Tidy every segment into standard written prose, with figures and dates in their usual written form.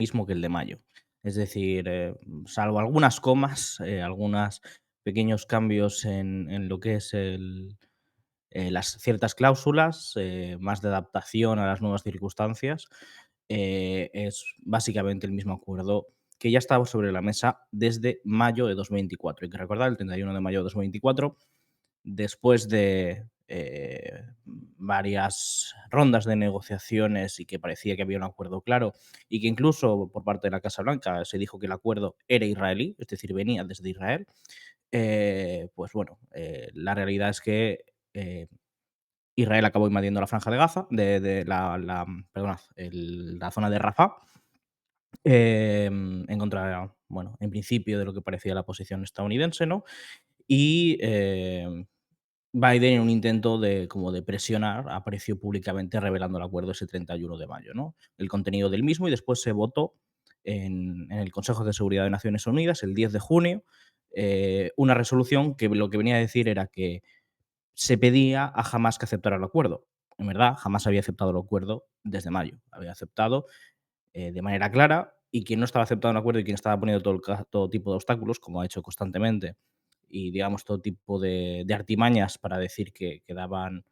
mismo que el de mayo. Es decir, salvo algunas comas, algunos pequeños cambios en lo que es las ciertas cláusulas, más de adaptación a las nuevas circunstancias, es básicamente el mismo acuerdo que ya estaba sobre la mesa desde mayo de 2024. Hay que recordar, el 31 de mayo de 2024, después de varias rondas de negociaciones y que parecía que había un acuerdo claro y que incluso por parte de la Casa Blanca se dijo que el acuerdo era israelí, es decir, venía desde Israel, pues bueno, la realidad es que Israel acabó invadiendo la franja de Gaza, perdonad, la zona de Rafah, en contra, bueno, en principio de lo que parecía la posición estadounidense, ¿no? Y Biden, en un intento de, como de presionar, apareció públicamente revelando el acuerdo ese 31 de mayo, ¿no? El contenido del mismo y después se votó en el Consejo de Seguridad de Naciones Unidas el 10 de junio una resolución que lo que venía a decir era que se pedía a Hamas que aceptara el acuerdo. En verdad, Hamas había aceptado el acuerdo desde mayo. Había aceptado de manera clara y quien no estaba aceptando el acuerdo y quien estaba poniendo todo tipo de obstáculos, como ha hecho constantemente, y digamos todo tipo de artimañas para decir que quedaban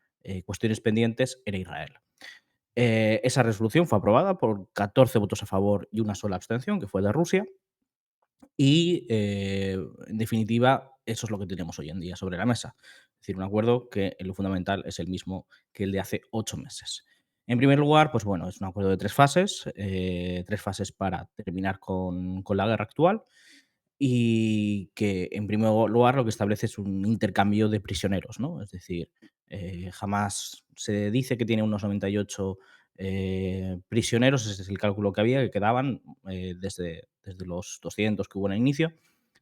cuestiones pendientes, era Israel. Esa resolución fue aprobada por 14 votos a favor y una sola abstención, que fue de Rusia, y, en definitiva, eso es lo que tenemos hoy en día sobre la mesa. Es decir, un acuerdo que en lo fundamental es el mismo que el de hace 8 meses. En primer lugar, pues bueno, es un acuerdo de 3 fases para terminar con la guerra actual y que, en primer lugar, lo que establece es un intercambio de prisioneros, ¿no? Es decir, jamás se dice que tiene unos 98 prisioneros, ese es el cálculo que había, que quedaban desde los 200 que hubo en el inicio.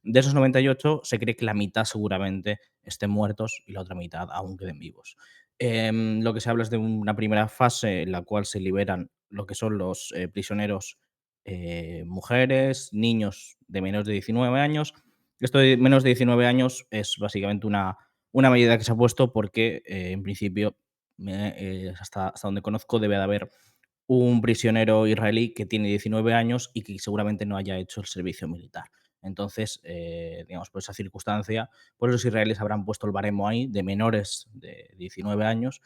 De esos 98 se cree que la mitad seguramente estén muertos y la otra mitad aún queden vivos. Lo que se habla es de una primera fase en la cual se liberan lo que son los prisioneros, mujeres, niños de menos de 19 años. Esto de menos de 19 años es básicamente una medida que se ha puesto porque, en principio, hasta donde conozco, debe de haber un prisionero israelí que tiene 19 años y que seguramente no haya hecho el servicio militar. Entonces, digamos, por esa circunstancia, pues los israelíes habrán puesto el baremo ahí de menores de 19 años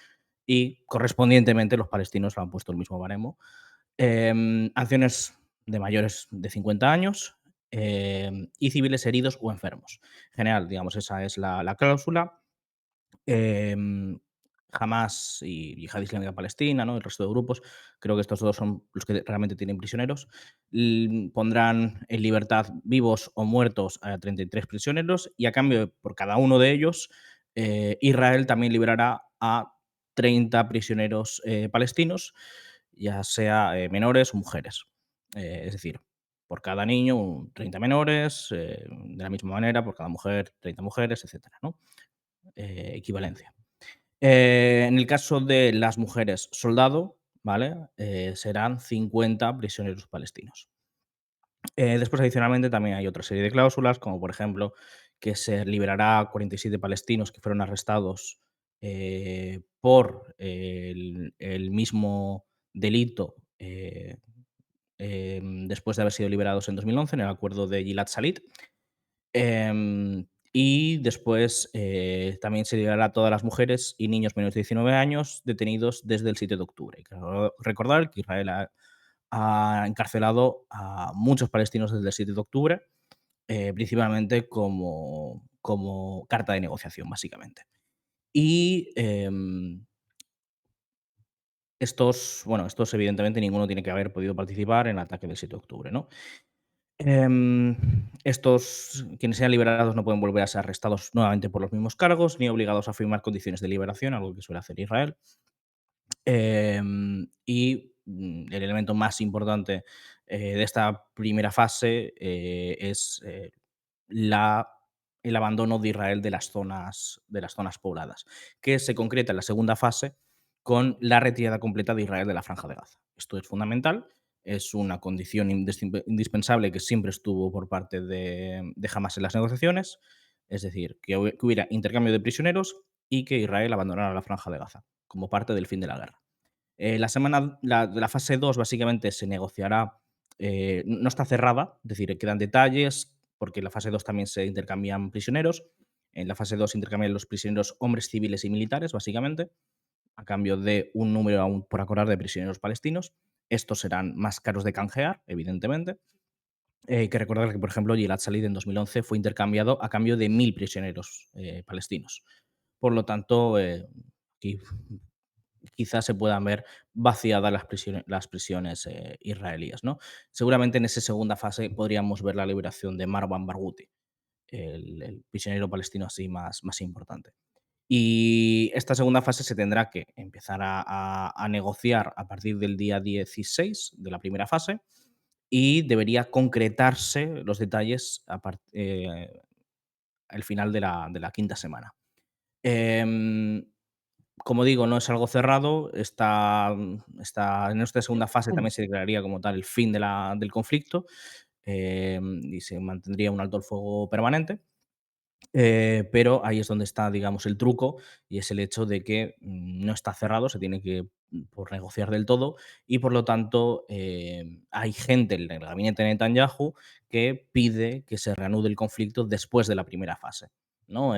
y correspondientemente los palestinos han puesto el mismo baremo. Acciones de mayores de 50 años y civiles heridos o enfermos. En general, digamos, esa es la cláusula. Em, Hamas y Yihad Islámica Palestina, ¿no? El resto de grupos, creo que estos dos son los que realmente tienen prisioneros. Pondrán en libertad vivos o muertos a 33 prisioneros y a cambio por cada uno de ellos, Israel también liberará a 30 prisioneros palestinos, ya sea menores o mujeres. Es decir, por cada niño, 30 menores, de la misma manera, por cada mujer, 30 mujeres, etcétera, ¿no? Equivalencia. En el caso de las mujeres soldado, ¿vale? Serán 50 prisioneros palestinos. Después, adicionalmente, también hay otra serie de cláusulas, como por ejemplo, que se liberará a 47 palestinos que fueron arrestados por el mismo delito después de haber sido liberados en 2011 en el acuerdo de Gilad Shalit. Y después también se liberará a todas las mujeres y niños menores de 19 años detenidos desde el 7 de octubre. Hay que recordar que Israel ha encarcelado a muchos palestinos desde el 7 de octubre, principalmente como carta de negociación, básicamente. Y estos evidentemente ninguno tiene que haber podido participar en el ataque del 7 de octubre, ¿no? Estos, quienes sean liberados no pueden volver a ser arrestados nuevamente por los mismos cargos, ni obligados a firmar condiciones de liberación, algo que suele hacer Israel. El elemento más importante de esta primera fase es la, el abandono de Israel de las zonas pobladas, que se concreta en la segunda fase con la retirada completa de Israel de la Franja de Gaza. Esto es fundamental, es una condición indispensable que siempre estuvo por parte de Hamas en las negociaciones, es decir, que hubiera intercambio de prisioneros y que Israel abandonara la Franja de Gaza como parte del fin de la guerra. La fase 2 básicamente se negociará no está cerrada, es decir, quedan detalles, porque en la fase 2 también se intercambian prisioneros. En la fase 2 se intercambian los prisioneros hombres civiles y militares, básicamente, a cambio de un número aún por acordar de prisioneros palestinos. Estos serán más caros de canjear, evidentemente. Hay que recordar que, por ejemplo, Gilad Shalit en 2011 fue intercambiado a cambio de 1.000 prisioneros palestinos. Por lo tanto, aquí quizás se puedan ver vaciadas las prisiones israelíes, ¿no? Seguramente en esa segunda fase podríamos ver la liberación de Marwan Barghouti, el prisionero palestino así más importante. Y esta segunda fase se tendrá que empezar a negociar a partir del día 16 de la primera fase y debería concretarse los detalles al final de la quinta semana. Em, Como digo, no es algo cerrado, en esta segunda fase también se declararía como tal el fin del conflicto, y se mantendría un alto el fuego permanente. Pero ahí es donde está, digamos, el truco, y es el hecho de que no está cerrado, se tiene que por negociar del todo, y por lo tanto hay gente en el gabinete de Netanyahu que pide que se reanude el conflicto después de la primera fase, ¿no?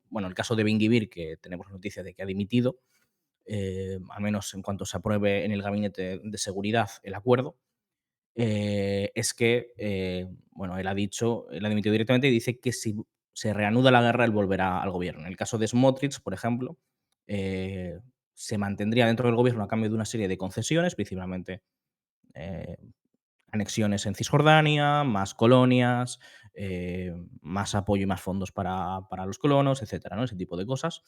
Bueno, el caso de Ben Gvir, que tenemos noticia de que ha dimitido, al menos en cuanto se apruebe en el gabinete de seguridad el acuerdo, es que, bueno, él ha dimitido directamente y dice que si se reanuda la guerra, él volverá al gobierno. En el caso de Smotrich, por ejemplo, eh, se mantendría dentro del gobierno a cambio de una serie de concesiones, principalmente eh, anexiones en Cisjordania, más colonias, más apoyo y más fondos para los colonos, etcétera, ¿no? Ese tipo de cosas.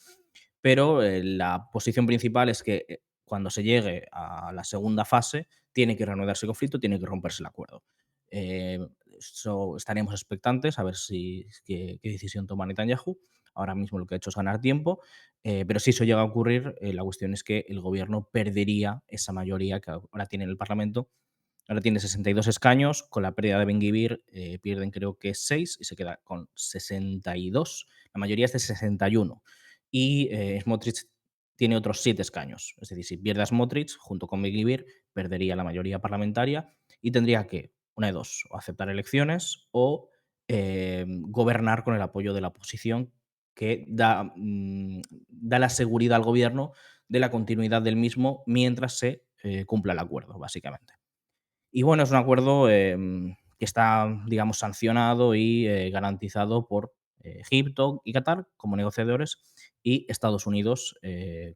Pero la posición principal es que cuando se llegue a la segunda fase, tiene que reanudarse el conflicto, tiene que romperse el acuerdo. Eh, Estaremos expectantes a ver qué decisión toma Netanyahu. Ahora mismo lo que ha hecho es ganar tiempo, pero si eso llega a ocurrir, la cuestión es que el gobierno perdería esa mayoría que ahora tiene en el Parlamento. Ahora tiene 62 escaños, con la pérdida de Ben-Gvir pierden creo que 6 y se queda con 62. La mayoría es de 61. Y Smotrich tiene otros 7 escaños. Es decir, si pierde a Smotrich, junto con Ben-Gvir, perdería la mayoría parlamentaria y tendría que, una de dos, o aceptar elecciones o gobernar con el apoyo de la oposición, que da la seguridad al gobierno de la continuidad del mismo mientras se cumpla el acuerdo, básicamente. Y bueno, es un acuerdo que está, digamos, sancionado y garantizado por Egipto y Qatar como negociadores y Estados Unidos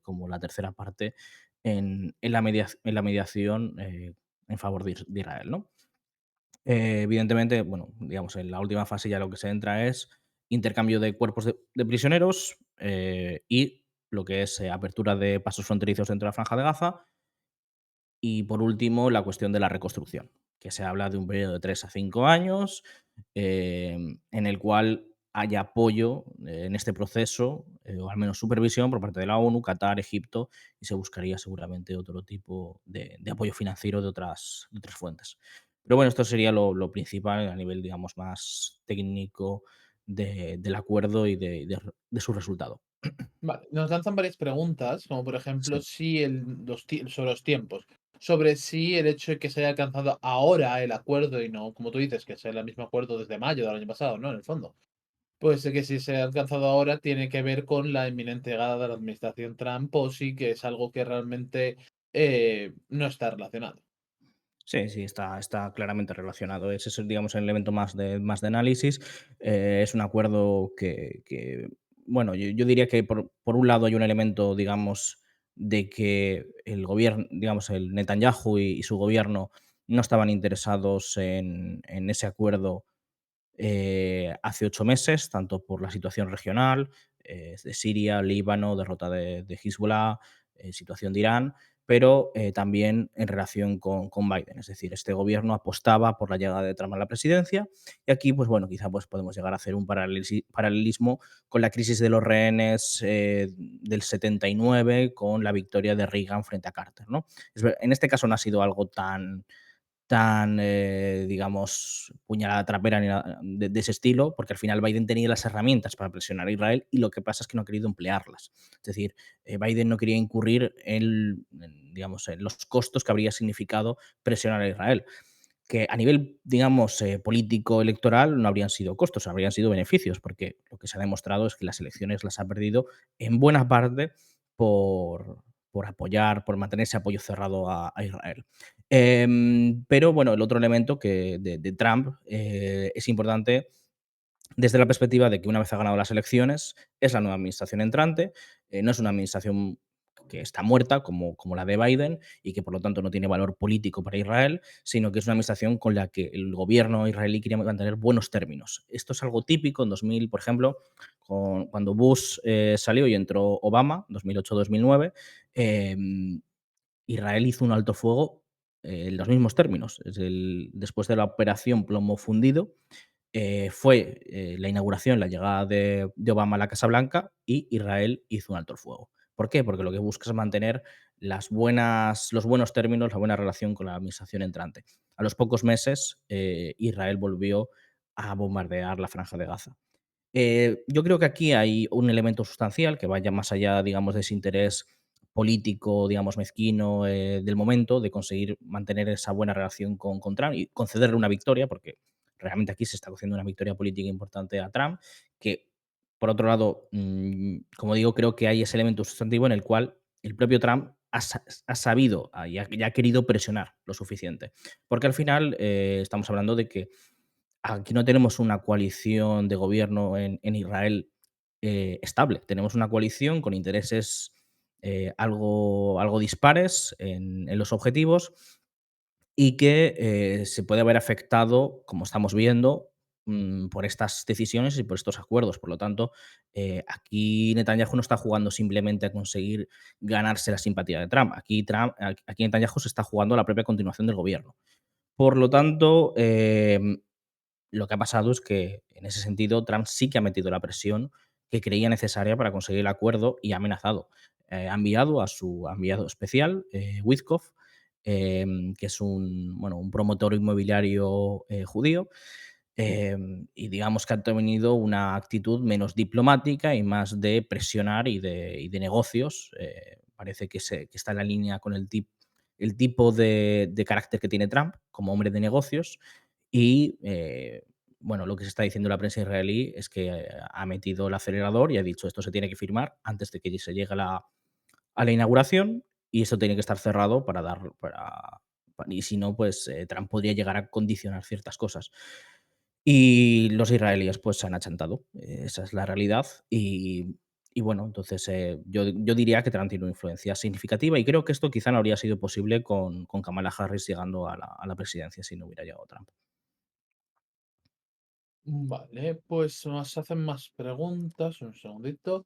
como la tercera parte en la mediación en favor de Israel, ¿no? Evidentemente, bueno, digamos, en la última fase ya lo que se entra es intercambio de cuerpos de prisioneros y lo que es apertura de pasos fronterizos dentro de la Franja de Gaza y por último, la cuestión de la reconstrucción, que se habla de un periodo de 3 a 5 años, en el cual haya apoyo en este proceso, o al menos supervisión por parte de la ONU, Qatar, Egipto, y se buscaría seguramente otro tipo de apoyo financiero de otras fuentes. Pero bueno, esto sería lo principal a nivel, digamos, más técnico del acuerdo y de su resultado. Vale, nos lanzan varias preguntas, como por ejemplo, Sí. si sobre los tiempos, sobre si el hecho de que se haya alcanzado ahora el acuerdo y no, como tú dices, que sea el mismo acuerdo desde mayo del año pasado, ¿no? En el fondo. Pues que si se ha alcanzado ahora tiene que ver con la inminente llegada de la administración Trump o sí que es algo que realmente no está relacionado. Sí, sí, está claramente relacionado. Ese es, digamos, el elemento más de análisis. Es un acuerdo bueno, yo diría que por un lado hay un elemento, digamos, de que el gobierno, digamos, el Netanyahu y su gobierno no estaban interesados en ese acuerdo hace 8 meses, tanto por la situación regional, de Siria, Líbano, derrota de Hezbollah, situación de Irán, pero también en relación con Biden. Es decir, este gobierno apostaba por la llegada de Trump a la presidencia y aquí, pues bueno, quizá pues, podemos llegar a hacer un paralelismo con la crisis de los rehenes del 79 con la victoria de Reagan frente a Carter, ¿no? En este caso no ha sido algo tan, digamos, puñalada trapera ni nada de ese estilo, porque al final Biden tenía las herramientas para presionar a Israel y lo que pasa es que no ha querido emplearlas. Es decir, Biden no quería incurrir digamos, en los costos que habría significado presionar a Israel. que a nivel, digamos, político electoral no habrían sido costos, habrían sido beneficios, porque lo que se ha demostrado es que las elecciones las ha perdido en buena parte por, por apoyar, por mantener ese apoyo cerrado a Israel. Pero bueno, el otro elemento que de Trump es importante desde la perspectiva de que una vez ha ganado las elecciones, es la nueva administración entrante, no es una administración que está muerta como la de Biden y que por lo tanto no tiene valor político para Israel, sino que es una administración con la que el gobierno israelí quería mantener buenos términos. Esto es algo típico en 2000, por ejemplo, cuando Bush salió y entró Obama, 2008-2009, eh, Israel hizo un alto fuego en los mismos términos. Después de la operación Plomo Fundido, fue la inauguración, la llegada de Obama a la Casa Blanca y Israel hizo un alto el fuego. ¿Por qué? Porque lo que busca es mantener los buenos términos, la buena relación con la administración entrante. A los pocos meses, Israel volvió a bombardear la Franja de Gaza. Yo creo que aquí hay un elemento sustancial que vaya más allá, digamos, de ese interés político, digamos, mezquino del momento, de conseguir mantener esa buena relación con Trump y concederle una victoria, porque realmente aquí se está concediendo una victoria política importante a Trump, que por otro lado, como digo, creo que hay ese elemento sustantivo en el cual el propio Trump ha sabido y ha querido presionar lo suficiente. Porque al final estamos hablando de que aquí no tenemos una coalición de gobierno en Israel estable. Tenemos una coalición con intereses algo dispares en los objetivos y que se puede haber afectado, como estamos viendo, por estas decisiones y por estos acuerdos. Por lo tanto, aquí Netanyahu no está jugando simplemente a conseguir ganarse la simpatía de Trump. Aquí Netanyahu se está jugando a la propia continuación del gobierno. Por lo tanto, lo que ha pasado es que, en ese sentido, Trump sí que ha metido la presión que creía necesaria para conseguir el acuerdo y ha amenazado. Ha enviado a su enviado especial, Witkoff, que es un promotor inmobiliario judío, y digamos que ha tenido una actitud menos diplomática y más de presionar y de negocios. Parece que está en la línea con el tipo de carácter que tiene Trump como hombre de negocios y, bueno, lo que se está diciendo en la prensa israelí es que ha metido el acelerador y ha dicho: "Esto se tiene que firmar antes de que se llegue a la inauguración y eso tiene que estar cerrado para dar y si no, pues, Trump podría llegar a condicionar ciertas cosas". Y los israelíes, pues, se han achantado, esa es la realidad y bueno, entonces, yo diría que Trump tiene una influencia significativa y creo que esto quizá no habría sido posible con Kamala Harris llegando a la presidencia si no hubiera llegado Trump. Vale, pues nos hacen más preguntas. Un segundito.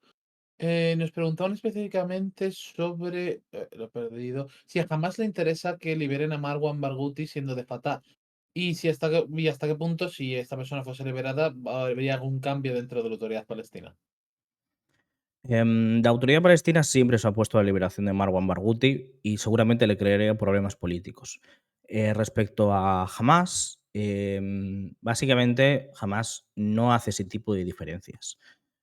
Nos preguntaban específicamente sobre, lo he perdido, si a Hamas le interesa que liberen a Marwan Barghouti siendo de Fatah y hasta qué punto, si esta persona fuese liberada, habría algún cambio dentro de la Autoridad Palestina. La Autoridad Palestina siempre se ha opuesto a la liberación de Marwan Barghouti y seguramente le crearía problemas políticos. Respecto a Hamas, básicamente Hamas no hace ese tipo de diferencias.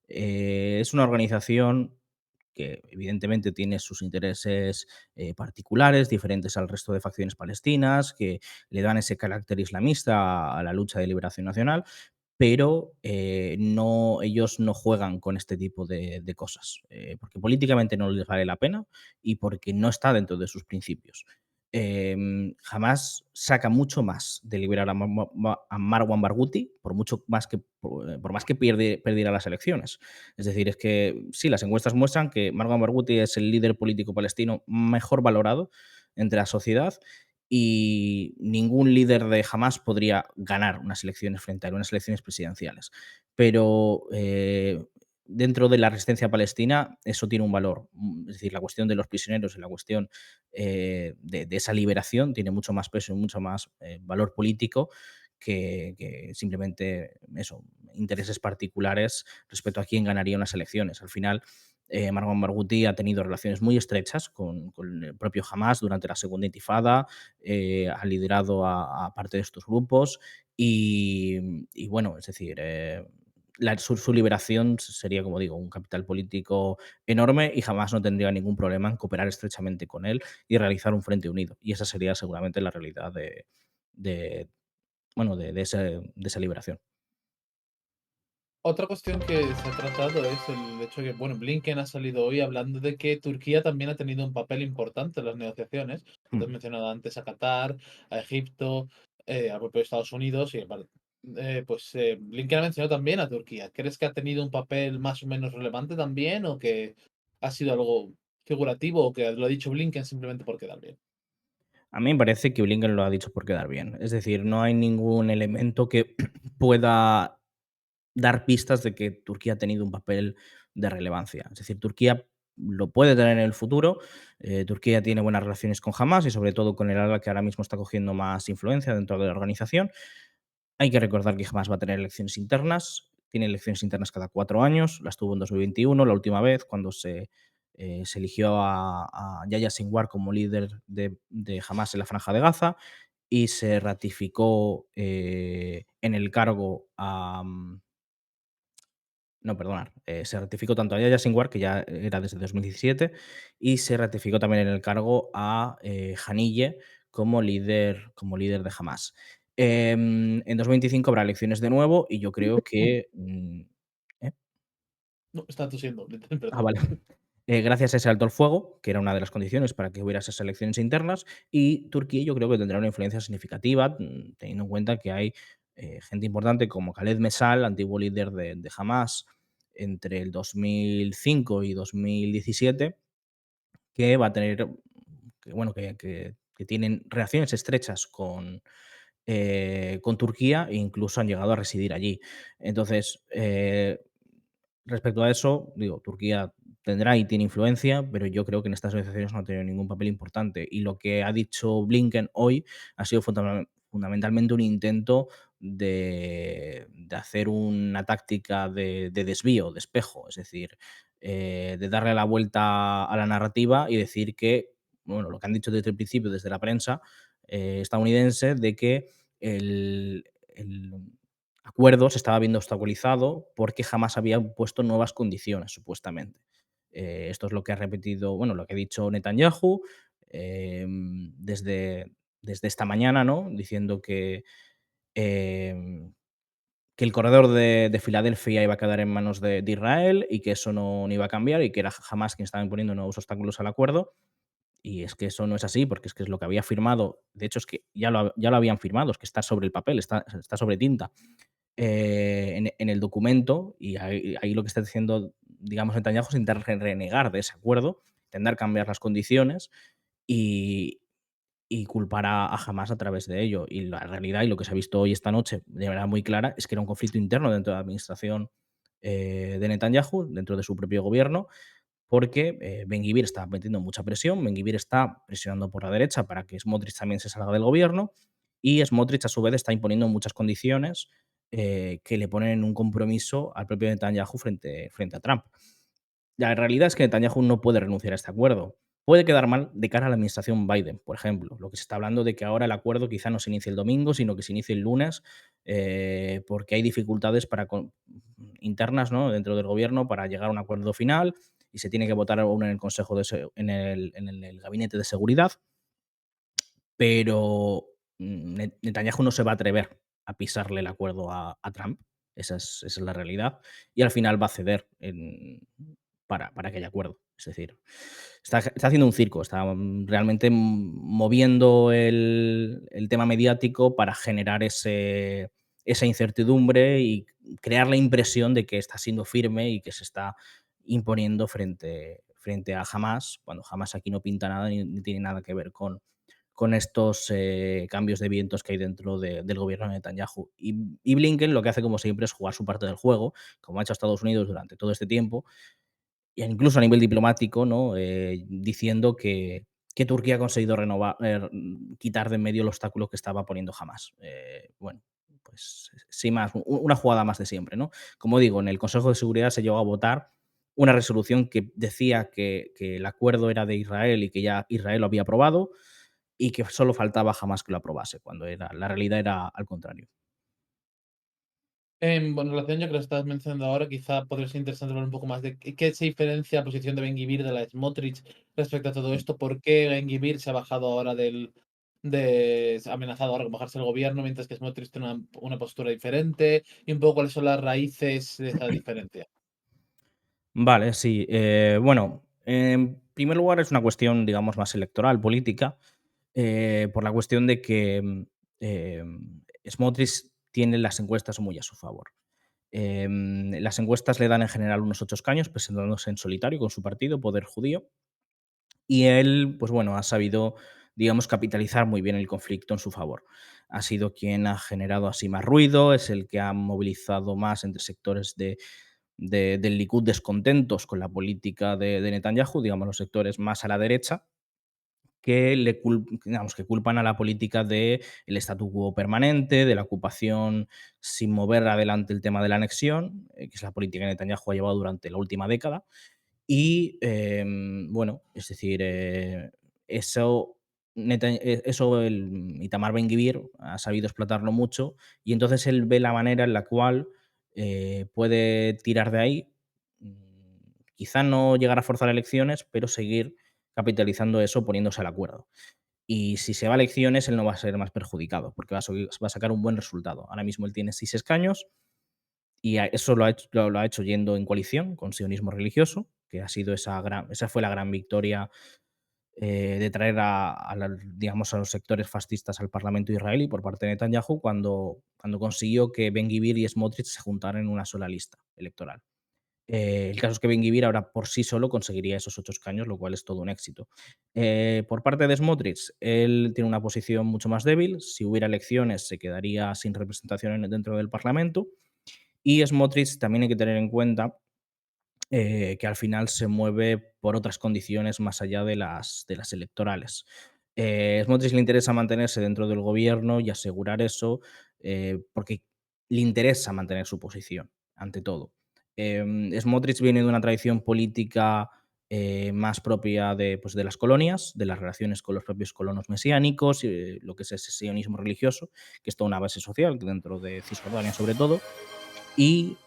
Es una organización que evidentemente tiene sus intereses particulares, diferentes al resto de facciones palestinas, que le dan ese carácter islamista a la lucha de liberación nacional, pero ellos no juegan con este tipo de cosas, porque políticamente no les vale la pena y porque no está dentro de sus principios. Jamás saca mucho más de liberar a Marwan Barghouti, por más que perdiera las elecciones. Es decir, es que sí, las encuestas muestran que Marwan Barghouti es el líder político palestino mejor valorado entre la sociedad y ningún líder de Hamas podría ganar unas elecciones frente a él, unas elecciones presidenciales. Pero dentro de la resistencia palestina eso tiene un valor. Es decir, la cuestión de los prisioneros y la cuestión de esa liberación tiene mucho más peso y mucho más valor político que simplemente eso, intereses particulares respecto a quién ganaría unas elecciones. Al final, Marwan Barghouti ha tenido relaciones muy estrechas con el propio Hamas durante la segunda intifada, ha liderado a parte de estos grupos y bueno, es decir, su liberación sería, como digo, un capital político enorme y jamás no tendría ningún problema en cooperar estrechamente con él y realizar un frente unido. Y esa sería seguramente la realidad de bueno, de esa liberación. Otra cuestión que se ha tratado es el hecho de que, bueno, Blinken ha salido hoy hablando de que Turquía también ha tenido un papel importante en las negociaciones. Tú has Mm. mencionado antes a Qatar, a Egipto, al propio Estados Unidos y Blinken ha mencionado también a Turquía. ¿Crees que ha tenido un papel más o menos relevante también o que ha sido algo figurativo o que lo ha dicho Blinken simplemente por quedar bien? A mí me parece que Blinken lo ha dicho por quedar bien. Es decir, no hay ningún elemento que pueda dar pistas de que Turquía ha tenido un papel de relevancia. Es decir, Turquía lo puede tener en el futuro. Turquía tiene buenas relaciones con Hamas y sobre todo con el ala que ahora mismo está cogiendo más influencia dentro de la organización. Hay que recordar que Hamas va a tener elecciones internas. Tiene elecciones internas cada 4 años. Las tuvo en 2021, la última vez, cuando se eligió a Yahya Sinwar como líder de Hamas en la Franja de Gaza y se ratificó en el cargo a, no, perdonar, se ratificó tanto a Yahya Sinwar, que ya era desde 2017, y se ratificó también en el cargo a Haniyeh como líder de Hamas. En 2025 habrá elecciones de nuevo y yo creo que ¿eh? No, está tosiendo, Ah, perdón. vale. Gracias a ese alto el fuego, que era una de las condiciones para que hubiera esas elecciones internas, y Turquía yo creo que tendrá una influencia significativa, teniendo en cuenta que hay gente importante como Khaled Mesal, antiguo líder de Hamas, entre el 2005 y 2017, que va a tener, que, bueno, que tienen relaciones estrechas con Turquía e incluso han llegado a residir allí. Entonces, respecto a eso, digo, Turquía tendrá y tiene influencia, pero yo creo que en estas negociaciones no ha tenido ningún papel importante. Y lo que ha dicho Blinken hoy ha sido fundamentalmente un intento de hacer una táctica de desvío, de espejo, es decir, de darle la vuelta a la narrativa y decir que, bueno, lo que han dicho desde el principio, desde la prensa estadounidense, de que el acuerdo se estaba viendo obstaculizado porque jamás había puesto nuevas condiciones, supuestamente. Esto es lo que ha repetido, bueno, lo que ha dicho Netanyahu desde esta mañana, ¿no? Diciendo em, que el corredor de Filadelfia iba a quedar en manos de Israel y que eso no iba a cambiar y que era jamás quien estaba imponiendo nuevos obstáculos al acuerdo. Y es que eso no es así, porque es que es lo que había firmado. De hecho, es que ya lo habían firmado, es que está sobre el papel, está sobre tinta en el documento y ahí lo que está diciendo, digamos, Netanyahu es intentar renegar de ese acuerdo, intentar cambiar las condiciones y, y culpar a Hamas a través de ello. Y la realidad, y lo que se ha visto hoy esta noche de manera muy clara, es que era un conflicto interno dentro de la administración de Netanyahu, dentro de su propio gobierno, porque Ben Gvir está metiendo mucha presión, Ben Gvir está presionando por la derecha para que Smotrich también se salga del gobierno y Smotrich a su vez está imponiendo muchas condiciones que le ponen en un compromiso al propio Netanyahu frente a Trump. La realidad es que Netanyahu no puede renunciar a este acuerdo. Puede quedar mal de cara a la administración Biden, por ejemplo. Lo que se está hablando de que ahora el acuerdo quizá no se inicie el domingo, sino que se inicie el lunes, porque hay dificultades internas, ¿no? Dentro del gobierno para llegar a un acuerdo final y se tiene que votar aún en el Consejo en el Gabinete de Seguridad, pero Netanyahu no se va a atrever a pisarle el acuerdo a Trump. Esa es la realidad. Y al final va a ceder para que haya acuerdo. Es decir, está haciendo un circo, está realmente moviendo el tema mediático para generar esa incertidumbre y crear la impresión de que está siendo firme y que se está imponiendo frente a Hamas, cuando Hamas aquí no pinta nada ni tiene nada que ver con estos cambios de vientos que hay dentro del gobierno de Netanyahu. Y Blinken lo que hace, como siempre, es jugar su parte del juego, como ha hecho Estados Unidos durante todo este tiempo, e incluso a nivel diplomático, ¿no? Diciendo que Turquía ha conseguido quitar de en medio el obstáculo que estaba poniendo Hamas. Bueno, pues sin más, una jugada más de siempre, ¿no? Como digo, en el Consejo de Seguridad se llegó a votar una resolución que decía que el acuerdo era de Israel y que ya Israel lo había aprobado y que solo faltaba Hamas que lo aprobase, cuando la realidad era al contrario. Bueno, en relación, ya que lo estás mencionando ahora, quizá podría ser interesante hablar un poco más de qué se diferencia la posición de Ben Gvir de la de Smotrich respecto a todo esto. ¿Por qué Ben Gvir se ha bajado ahora de amenazado ahora con bajarse el gobierno, mientras que Smotrich tiene una postura diferente, y un poco cuáles son las raíces de esa diferencia. Vale, sí. Bueno, en primer lugar es una cuestión, digamos, más electoral, política, por la cuestión de que Smotrich tiene las encuestas muy a su favor. Las encuestas le dan en general unos 8 escaños, presentándose en solitario con su partido, Poder Judío, y él, pues bueno, ha sabido, digamos, capitalizar muy bien el conflicto en su favor. Ha sido quien ha generado así más ruido, es el que ha movilizado más entre sectores del Likud descontentos con la política de Netanyahu, digamos, los sectores más a la derecha, que digamos, que culpan a la política del statu quo permanente, de la ocupación sin mover adelante el tema de la anexión, que es la política que Netanyahu ha llevado durante la última década. Y, bueno, es decir, eso eso el Itamar Ben-Gvir ha sabido explotarlo mucho, y entonces él ve la manera en la cual, puede tirar de ahí, quizá no llegar a forzar elecciones, pero seguir capitalizando eso poniéndose al acuerdo. Y si se va a elecciones, él no va a ser más perjudicado, porque va a sacar un buen resultado. Ahora mismo él tiene 6 escaños, y eso lo ha hecho yendo en coalición con sionismo religioso, que ha sido esa fue la gran victoria, de traer digamos, a los sectores fascistas al Parlamento israelí por parte de Netanyahu, cuando consiguió que Ben-Gvir y Smotrich se juntaran en una sola lista electoral. El caso es que Ben-Gvir ahora por sí solo conseguiría esos 8 escaños, lo cual es todo un éxito. Por parte de Smotrich, él tiene una posición mucho más débil. Si hubiera elecciones, se quedaría sin representación dentro del Parlamento. Y Smotrich también hay que tener en cuenta, que al final se mueve por otras condiciones más allá de las electorales. Smotrich le interesa mantenerse dentro del gobierno y asegurar eso, porque le interesa mantener su posición, ante todo. Smotrich viene de una tradición política, más propia pues, de las colonias, de las relaciones con los propios colonos mesiánicos, lo que es ese sionismo religioso, que es toda una base social dentro de Cisjordania sobre todo. Y,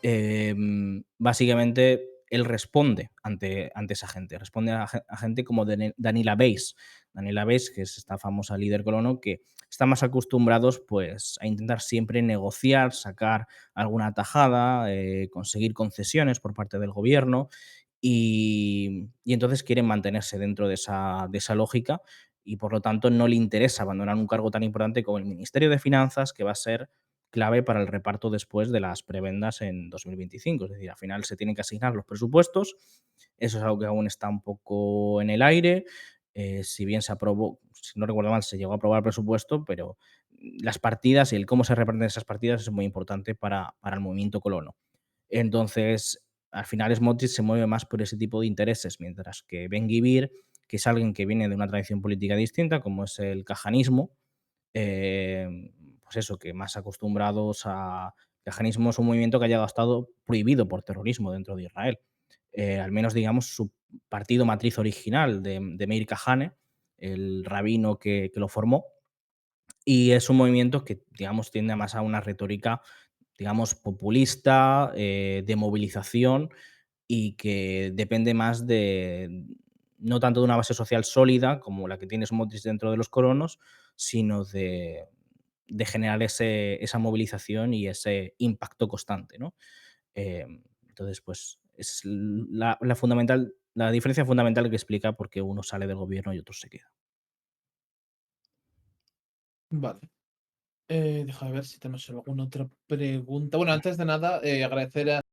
básicamente, él responde ante esa gente, responde a gente como Daniela Beiss. Daniela Beiss, que es esta famosa líder colono, que están más acostumbrados, pues, a intentar siempre negociar, sacar alguna tajada, conseguir concesiones por parte del gobierno, y entonces quieren mantenerse dentro de esa lógica, y por lo tanto no le interesa abandonar un cargo tan importante como el Ministerio de Finanzas, que va a ser clave para el reparto después de las prebendas en 2025. Es decir, al final se tienen que asignar los presupuestos. Eso es algo que aún está un poco en el aire. Si bien se aprobó, si no recuerdo mal, se llegó a aprobar el presupuesto, pero las partidas y el cómo se reparten esas partidas es muy importante para el movimiento colono. Entonces, al final Smotrich se mueve más por ese tipo de intereses, mientras que Ben-Gvir, que es alguien que viene de una tradición política distinta, como es el cajanismo, pues eso, que más acostumbrados a el janismo es un movimiento que haya estado prohibido por terrorismo dentro de Israel. Al menos, digamos, su partido matriz original de Meir Kahane, el rabino que lo formó, y es un movimiento que, digamos, tiende más a una retórica, digamos, populista, de movilización, y que depende más no tanto de una base social sólida como la que tiene Smotrich dentro de los colonos, sino de generar esa movilización y ese impacto constante, ¿no? Entonces, pues es la diferencia fundamental que explica por qué uno sale del gobierno y otro se queda. Vale. Déjame ver si tenemos alguna otra pregunta. Bueno, antes de nada, agradecer a